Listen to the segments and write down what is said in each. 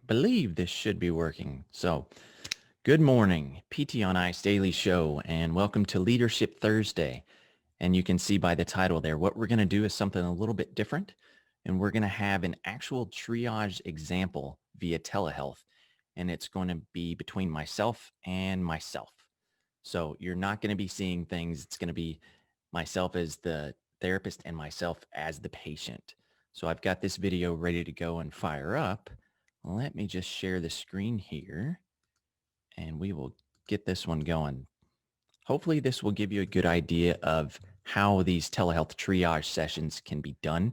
Believe this should be working. So, good morning, PT on Ice Daily Show, and welcome to Leadership Thursday. And you can see by the title there, what we're going to do is something a little bit different. And we're going to have an actual triage example via telehealth. And it's going to be between myself and myself. So you're not going to be seeing things. It's going to be myself as the therapist and myself as the patient. So I've got this video ready to go and fire up. Let me just share the screen here and we will get this one going. Hopefully this will give you a good idea of how these telehealth triage sessions can be done.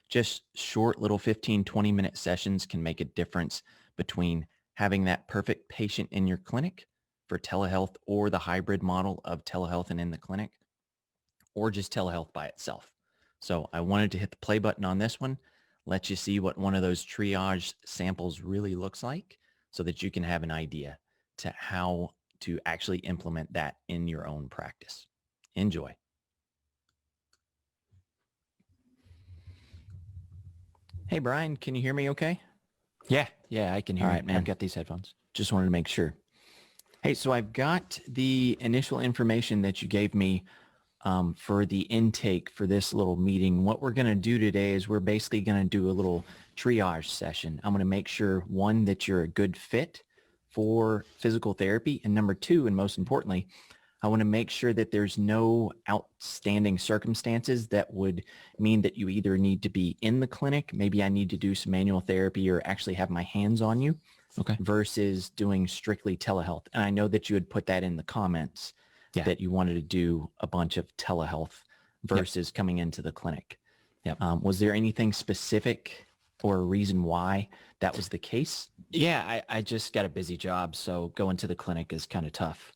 Just short little 15, 20-minute sessions can make a difference between having that perfect patient in your clinic for telehealth or the hybrid model of telehealth and in the clinic, or just telehealth by itself. So I wanted to hit the play button on this one, let you see what one of those triage samples really looks like so that you can have an idea to how to actually implement that in your own practice. Enjoy. Hey, Brian, can you hear me okay? Yeah, I can hear All you. right, man. I've got these headphones. Just wanted to make sure. Hey, so I've got the initial information that you gave me for the intake for this little meeting. What we're going to do today is we're basically going to do a little triage session. I'm going to make sure, one, that you're a good fit for physical therapy. And number two, and most importantly, I want to make sure that there's no outstanding circumstances that would mean that you either need to be in the clinic, maybe I need to do some manual therapy or actually have my hands on you, Okay. versus doing strictly telehealth. And I know that you had put that in the comments that you wanted to do a bunch of telehealth versus coming into the clinic. Was there anything specific or a reason why that was the case? Yeah, I just got a busy job, so going to the clinic is kind of tough.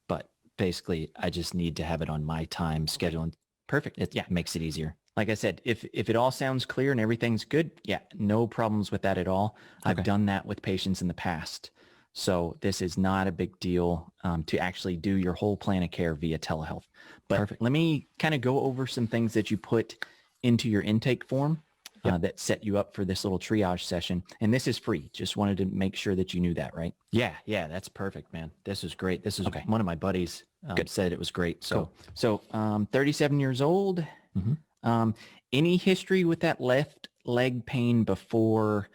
But basically, I just need to have it on my time schedule. And Perfect. it makes it easier. Like I said, if it all sounds clear and everything's good, yeah, no problems with that at all. I've done that with patients in the past. So this is not a big deal to actually do your whole plan of care via telehealth. But let me kind of go over some things that you put into your intake form that set you up for this little triage session. And this is free. Just wanted to make sure that you knew that, right? Yeah, that's perfect, man. This is great. This is one of my buddies said it was great. So, So 37 years old. Any history with that left leg pain before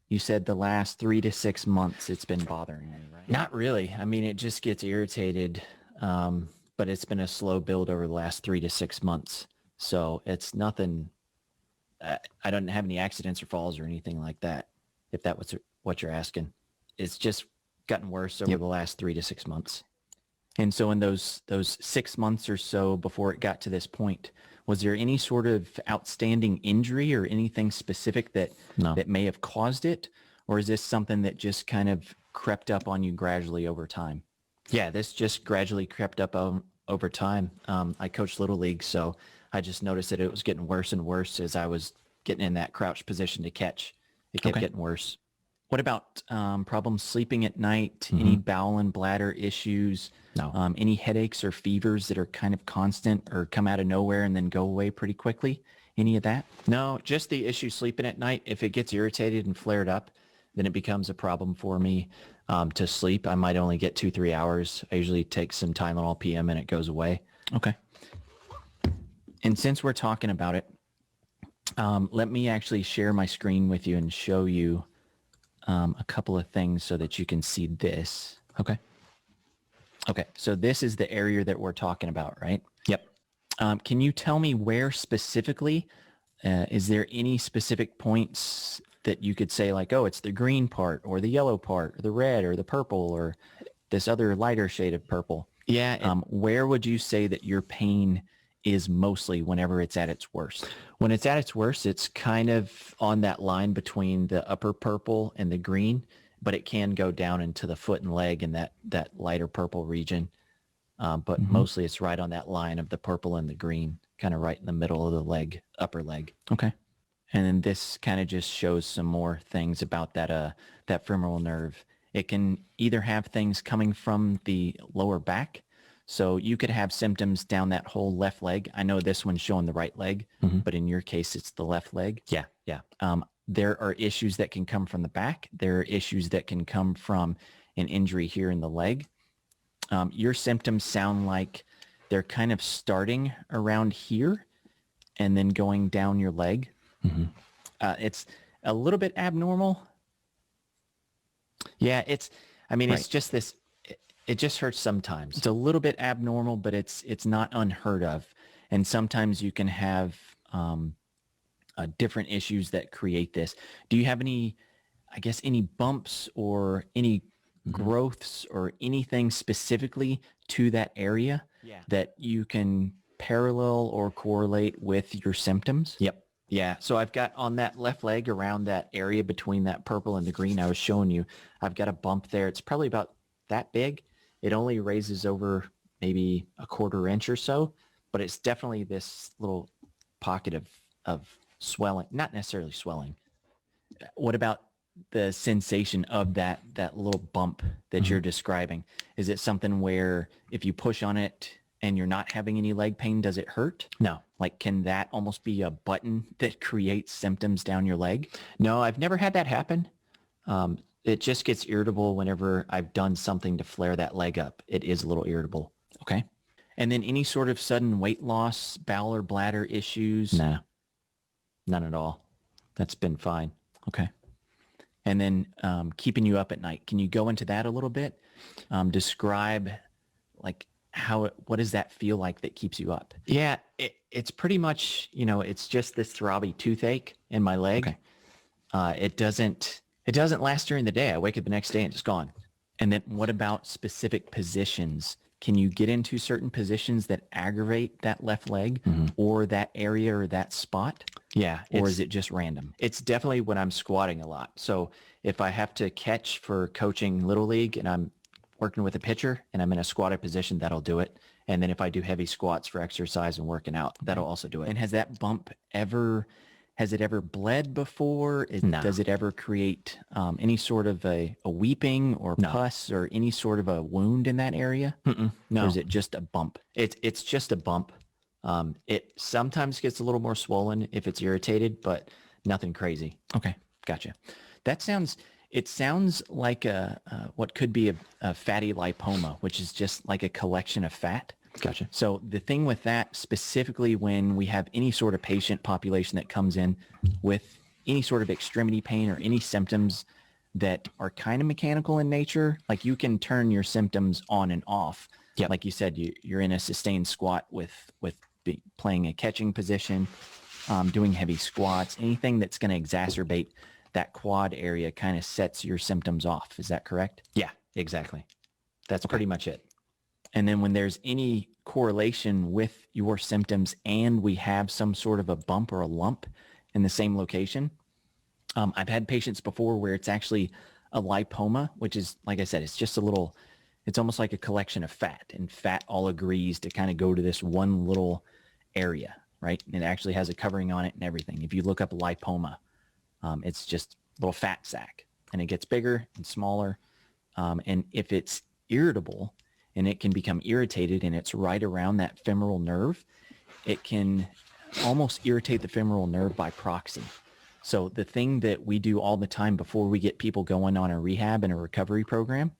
you said the last 3 to 6 months it's been bothering you, right? Not really. I mean, it just gets irritated, but it's been a slow build over the last 3 to 6 months. So it's nothing. I don't have any accidents or falls or anything like that, if that was what you're asking. It's just gotten worse over the last 3 to 6 months. And so in those 6 months or so before it got to this point, was there any sort of outstanding injury or anything specific that may have caused it? Or is this something that just kind of crept up on you gradually over time? Yeah, this just gradually crept up over time. I coached Little League, so I just noticed that it was getting worse and worse as I was getting in that crouch position to catch. It kept getting worse. What about problems sleeping at night? Any bowel and bladder issues? No. Any headaches or fevers that are kind of constant or come out of nowhere and then go away pretty quickly? Any of that? No, just the issue sleeping at night. If it gets irritated and flared up, then it becomes a problem for me to sleep. I might only get 2-3 hours. I usually take some Tylenol PM and it goes away. Okay. And since we're talking about it, let me actually share my screen with you and show you a couple of things so that you can see this. Okay. Okay. So this is the area that we're talking about, right? Yep. Can you tell me where specifically, is there any specific points that you could say like, oh, it's the green part or the yellow part or the red or the purple or this other lighter shade of purple? Yeah. Where would you say that your pain is mostly whenever it's at its worst? When it's at its worst, it's kind of on that line between the upper purple and the green, but it can go down into the foot and leg in that lighter purple region. But mostly it's right on that line of the purple and the green, kind of right in the middle of the leg, upper leg. Okay. And then this kind of just shows some more things about that femoral nerve. It can either have things coming from the lower back. So you could have symptoms down that whole left leg. I know this one's showing the right leg, but in your case, it's the left leg. Yeah. there are issues that can come from the back. There are issues that can come from an injury here in the leg. Your symptoms sound like they're kind of starting around here and then going down your leg. Mm-hmm. It's a little bit abnormal. Yeah, it's just this, it just hurts sometimes. It's a little bit abnormal, but it's not unheard of. And sometimes you can have different issues that create this. Do you have any bumps or any growths or anything specifically to that area that you can parallel or correlate with your symptoms? Yep. Yeah. So I've got on that left leg around that area between that purple and the green I was showing you, I've got a bump there. It's probably about that big. It only raises over maybe a 1/4 inch or so, but it's definitely this little pocket of swelling, not necessarily swelling. What about the sensation of that little bump that you're describing? Is it something where if you push on it and you're not having any leg pain, does it hurt? No. Like, can that almost be a button that creates symptoms down your leg? No, I've never had that happen. It just gets irritable whenever I've done something to flare that leg up. It is a little irritable. Okay. And then any sort of sudden weight loss, bowel or bladder issues? Nah, none at all. That's been fine. Okay. And then keeping you up at night. Can you go into that a little bit? Describe like what does that feel like that keeps you up? Yeah, it's pretty much, it's just this throbby toothache in my leg. Okay. It doesn't last during the day. I wake up the next day and it's gone. And then what about specific positions? Can you get into certain positions that aggravate that left leg or that area or that spot? Yeah. Or is it just random? It's definitely when I'm squatting a lot. So if I have to catch for coaching Little League and I'm working with a pitcher and I'm in a squatted position, that'll do it. And then if I do heavy squats for exercise and working out, that'll also do it. And has that bump ever bled before? No. Does it ever create any sort of a weeping or pus or any sort of a wound in that area? No. Or is it just a bump? It's just a bump. It sometimes gets a little more swollen if it's irritated, but nothing crazy. Okay. Gotcha. It sounds like what could be a fatty lipoma, which is just like a collection of fat. Gotcha. So the thing with that, specifically when we have any sort of patient population that comes in with any sort of extremity pain or any symptoms that are kind of mechanical in nature, like you can turn your symptoms on and off. Yep. Like you said, you're in a sustained squat with playing a catching position, doing heavy squats, anything that's going to exacerbate that quad area kind of sets your symptoms off. Is that correct? Yeah, exactly. That's pretty much it. And then when there's any correlation with your symptoms and we have some sort of a bump or a lump in the same location, I've had patients before where it's actually a lipoma, which is, like I said, it's just it's almost like a collection of fat, and fat all agrees to kind of go to this one little area, right? And it actually has a covering on it and everything. If you look up lipoma, it's just a little fat sac, and it gets bigger and smaller. And if it's irritable, and it can become irritated and it's right around that femoral nerve, it can almost irritate the femoral nerve by proxy. So the thing that we do all the time before we get people going on a rehab and a recovery program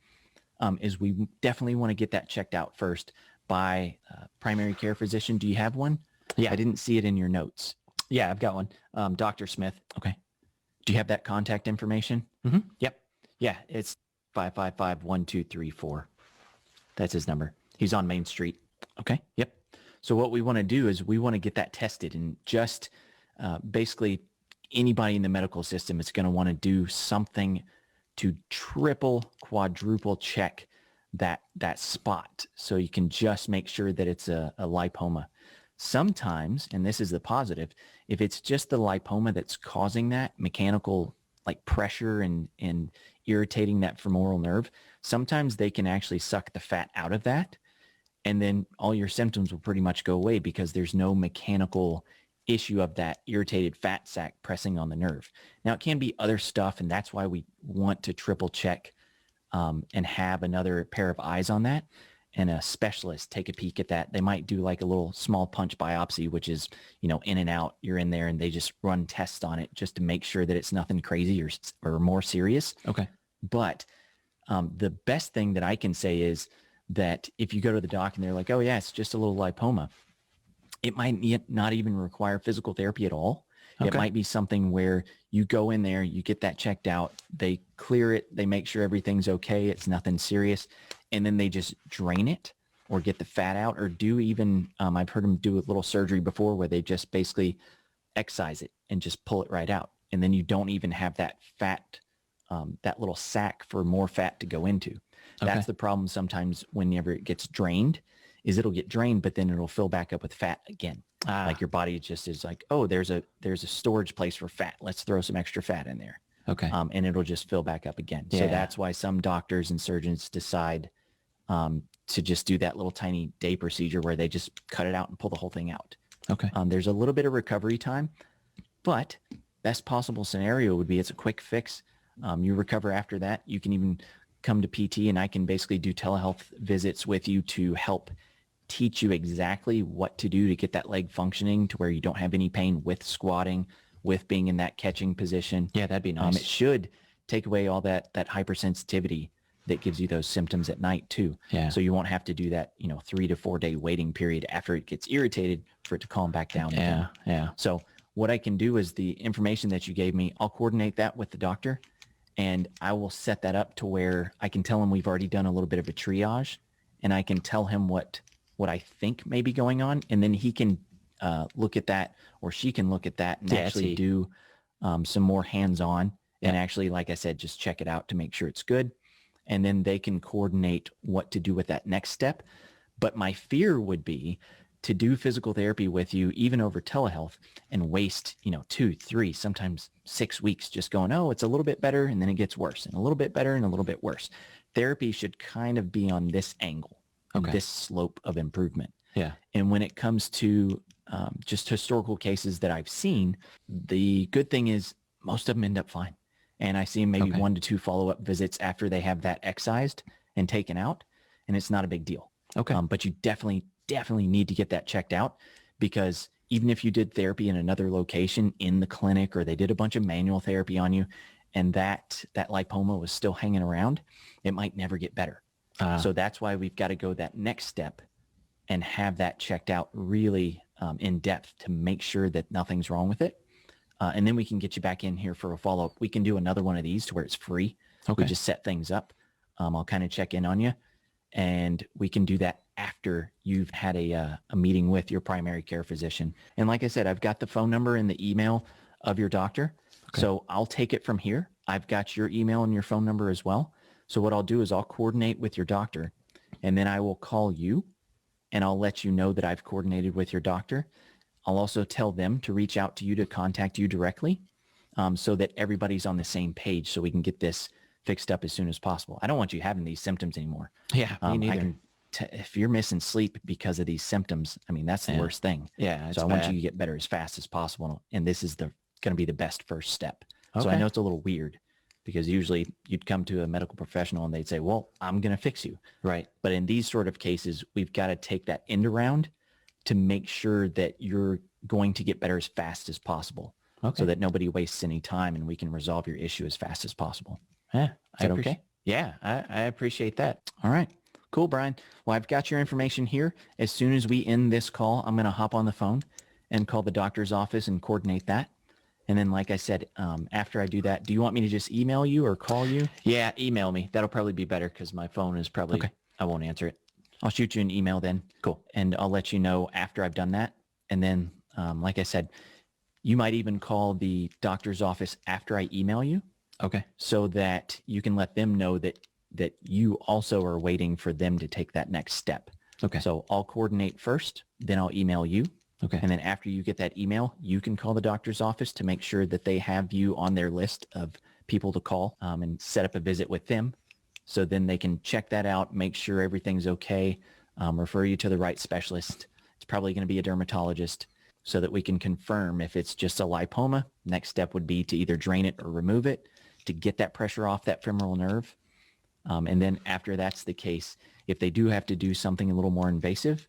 is we definitely want to get that checked out first by a primary care physician. Do you have one? Yeah. I didn't see it in your notes. Yeah, I've got one. Dr. Smith. Okay. Do you have that contact information? Yep. Yeah, it's 555-1234. That's his number. He's on Main Street. Okay. Yep. So what we want to do is we want to get that tested, and just basically anybody in the medical system is going to want to do something to triple, quadruple check that spot. So you can just make sure that it's a lipoma. Sometimes, and this is the positive, if it's just the lipoma that's causing that mechanical like pressure and irritating that femoral nerve, sometimes they can actually suck the fat out of that, and then all your symptoms will pretty much go away because there's no mechanical issue of that irritated fat sac pressing on the nerve. Now, it can be other stuff, and that's why we want to triple check and have another pair of eyes on that. and a specialist take a peek at that. They might do like a little small punch biopsy, which is, in and out. You're in there and they just run tests on it just to make sure that it's nothing crazy or more serious. Okay. But the best thing that I can say is that if you go to the doc and they're like, oh yeah, it's just a little lipoma, it might not even require physical therapy at all. Okay. It might be something where you go in there, you get that checked out, they clear it, they make sure everything's okay, it's nothing serious, and then they just drain it or get the fat out, or do even, I've heard them do a little surgery before where they just basically excise it and just pull it right out. And then you don't even have that fat, that little sac for more fat to go into. Okay. That's the problem sometimes whenever it gets drained, is it'll get drained, but then it'll fill back up with fat again. Like your body just is like, oh, there's a storage place for fat. Let's throw some extra fat in there. Okay. And it'll just fill back up again. So that's why some doctors and surgeons decide to just do that little tiny day procedure where they just cut it out and pull the whole thing out. Okay. There's a little bit of recovery time, but best possible scenario would be it's a quick fix. You recover after that. You can even come to PT and I can basically do telehealth visits with you to help teach you exactly what to do to get that leg functioning to where you don't have any pain with squatting, with being in that catching position. Yeah, that'd be nice. It should take away all that hypersensitivity that gives you those symptoms at night too. Yeah. So you won't have to do that, 3 to 4 day waiting period after it gets irritated for it to calm back down again. Yeah. So what I can do is the information that you gave me, I'll coordinate that with the doctor and I will set that up to where I can tell him we've already done a little bit of a triage and I can tell him what I think may be going on. And then he can look at that, or she can look at that and actually do some more hands-on and actually, like I said, just check it out to make sure it's good. And then they can coordinate what to do with that next step. But my fear would be to do physical therapy with you, even over telehealth, and waste, 2, 3, sometimes 6 weeks just going, oh, it's a little bit better. And then it gets worse and a little bit better and a little bit worse. Therapy should kind of be on this angle, this slope of improvement. Yeah. And when it comes to just historical cases that I've seen, the good thing is most of them end up fine. And I see maybe 1 to 2 follow-up visits after they have that excised and taken out, and it's not a big deal. Okay. But you definitely need to get that checked out, because even if you did therapy in another location in the clinic, or they did a bunch of manual therapy on you and that lipoma was still hanging around, it might never get better. So that's why we've got to go that next step and have that checked out really in depth to make sure that nothing's wrong with it. And then we can get you back in here for a follow-up. We can do another one of these to where it's free. Okay. We just set things up. I'll kind of check in on you, and we can do that after you've had a meeting with your primary care physician. And like I said, I've got the phone number and the email of your doctor. Okay. So I'll take it from here. I've got your email and your phone number as well. So what I'll do is I'll coordinate with your doctor, and then I will call you and I'll let you know that I've coordinated with your doctor. I'll also tell them to reach out to you to contact you directly, so that everybody's on the same page so we can get this fixed up as soon as possible. I don't want you having these symptoms anymore. Yeah, me neither. If you're missing sleep because of these symptoms, I mean, that's the worst thing. Yeah, so I want you to get better as fast as possible. And this is going to be the best first step. So I know it's a little weird, because usually you'd come to a medical professional and they'd say, well, I'm going to fix you. Right. But in these sort of cases, we've got to take that end around to make sure that you're going to get better as fast as possible, so that nobody wastes any time and we can resolve your issue as fast as possible. Yeah. Is that okay? Yeah, I appreciate that. All right. Cool, Brian. Well, I've got your information here. As soon as we end this call, I'm going to hop on the phone and call the doctor's office and coordinate that. And then, like I said, after I do that, do you want me to just email you or call you? Yeah, email me. That'll probably be better, because my phone is probably, I won't answer it. I'll shoot you an email then. Cool. And I'll let you know after I've done that. And then, like I said, you might even call the doctor's office after I email you. Okay. So that you can let them know that you also are waiting for them to take that next step. Okay. So I'll coordinate first, then I'll email you. Okay. And then after you get that email, you can call the doctor's office to make sure that they have you on their list of people to call, and set up a visit with them. So then they can check that out, make sure everything's okay, refer you to the right specialist. It's probably going to be a dermatologist, so that we can confirm if it's just a lipoma. Next step would be to either drain it or remove it to get that pressure off that femoral nerve. And then after that's the case, If they do have to do something a little more invasive,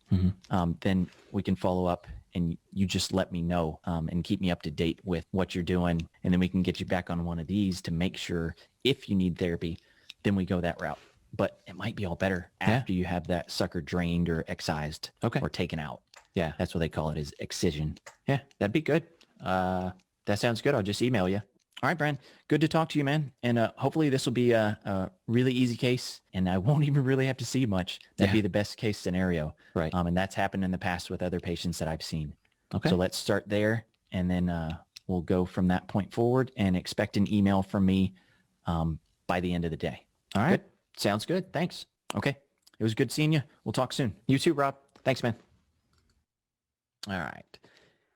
then we can follow up and you just let me know and keep me up to date with what you're doing. And then we can get you back on one of these to make sure if you need therapy, then we go that route. But it might be all better after you have that sucker drained or excised or taken out. Yeah. That's what they call it, is excision. Yeah, that'd be good. That sounds good. I'll just email you. All right, Brian, good to talk to you, man. And hopefully this will be a really easy case and I won't even really have to see much. That'd be the best case scenario. Right. And that's happened in the past with other patients that I've seen. Okay. So let's start there and then we'll go from that point forward and expect an email from me by the end of the day. All right. Good. Sounds good. Thanks. Okay. It was good seeing you. We'll talk soon. You too, Rob. Thanks, man. All right.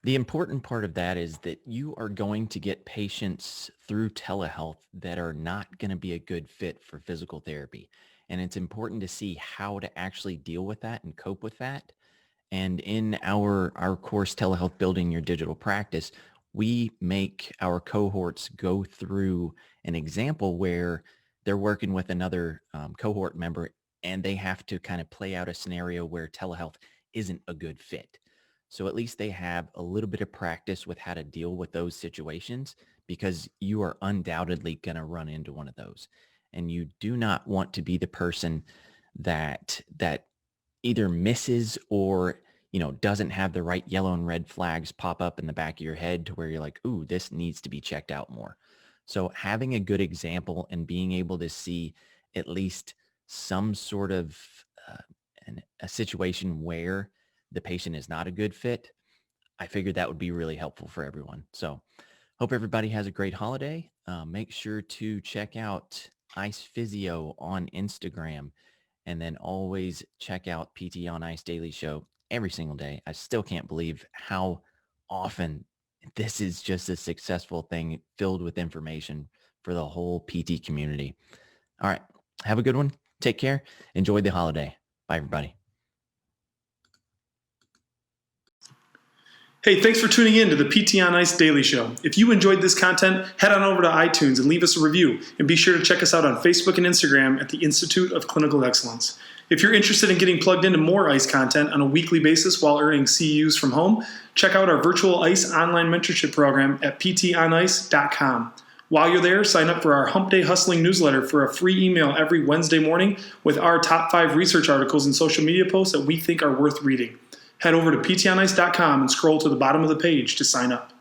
The important part of that is that you are going to get patients through telehealth that are not going to be a good fit for physical therapy. And it's important to see how to actually deal with that and cope with that. And in our course, Telehealth Building Your Digital Practice, we make our cohorts go through an example where they're working with another cohort member and they have to kind of play out a scenario where telehealth isn't a good fit. So at least they have a little bit of practice with how to deal with those situations, because you are undoubtedly going to run into one of those. And you do not want to be the person that either misses or, doesn't have the right yellow and red flags pop up in the back of your head to where you're like, ooh, this needs to be checked out more. So having a good example and being able to see at least some sort of a situation where the patient is not a good fit, I figured that would be really helpful for everyone. So hope everybody has a great holiday. Make sure to check out Ice Physio on Instagram, and then always check out PT on Ice Daily Show every single day. I still can't believe how often this is just a successful thing filled with information for the whole PT community. All right. Have a good one. Take care. Enjoy the holiday. Bye, everybody. Hey, thanks for tuning in to the PT on Ice Daily Show. If you enjoyed this content, head on over to iTunes and leave us a review. And be sure to check us out on Facebook and Instagram at the Institute of Clinical Excellence. If you're interested in getting plugged into more ICE content on a weekly basis while earning CEUs from home, check out our virtual ICE online mentorship program at ptonice.com. While you're there, sign up for our Hump Day Hustling newsletter for a free email every Wednesday morning with our top 5 research articles and social media posts that we think are worth reading. Head over to ptonice.com and scroll to the bottom of the page to sign up.